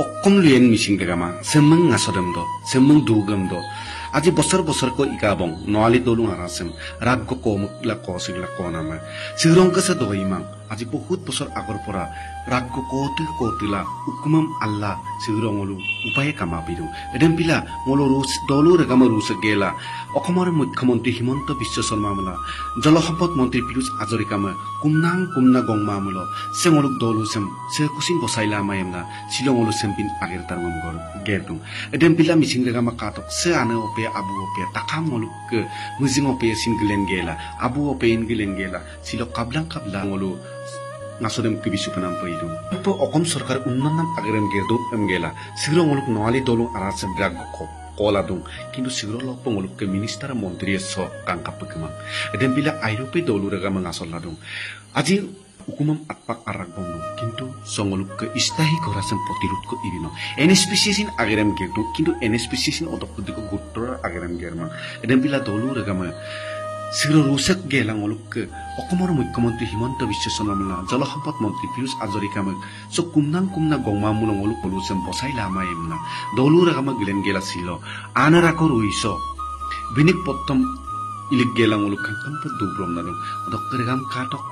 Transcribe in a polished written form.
অকম লুয়েন Mising দেগামা সেমং ngasadem do semeng dugam do আজি বছর বছর কো ইকাবং নয়ালি দলু আরাসেম রাগ কো মুকলা কো সিগলা কো নামা সিরং কাছে দইমাং আজি বহুত বছর আগর পরা রাগ কোতিলা উকুমাম আল্লাহ সিরংলু উপায়ে কামা বিদু এডেম পিলা মলো রুস দলু রেগামা রুস গেলা অসমৰ মুখ্যমন্ত্ৰী হিমন্ত বিশ্ব শৰ্মা মোলা জলসম্পদ মন্ত্ৰী পিৰুষ হাজৰিকামা কুমনা গংমা মোলা সেমলুক দলু সেম সে কুসিন বসাইলা মায়েমনা শিলংলু সেমপিন আগের তার মঙ্গর গেরদুম এডেম পিলা মিছিং রেগামা কাটক সে আনে ope abu ope takam moluk ke muzing ope singlen gela abu ope inglen gela silo kablang ngolu ngasodem ke bisu panam paidu po okom sarkar unnanam agerem gerdo emgela sigro moluk noali dolung arasem grag ko kola dung kintu sigro lok pongoluk ke minister montri so kangkap pekemang edem bila airope dolura ga mangasol ladung aji hukumam atpak arak bondo kintu songoluk ke istahi korasem potirut ko ibino en speciesin agerem gerdu kintu en speciesin odok diko guttora agerem germa edem bila dolura ga ma sigro rusak gelang oluk ke okomor muখ্যমন্ত্ৰী Himanta Biswa Sarma জলসম্পদ মন্ত্ৰী পিৰুষ হাজৰিকামক so কুমনা গংমা মুলং oluk পলুসেম বসাই Lama এমনা দলুরা gamma Guillain গেলা ছিল আনারা কো Ruiz বিনিক পত্তম ইলিক গেলাং oluk খান দুব্রম নাদং দক্করে গাম কাটক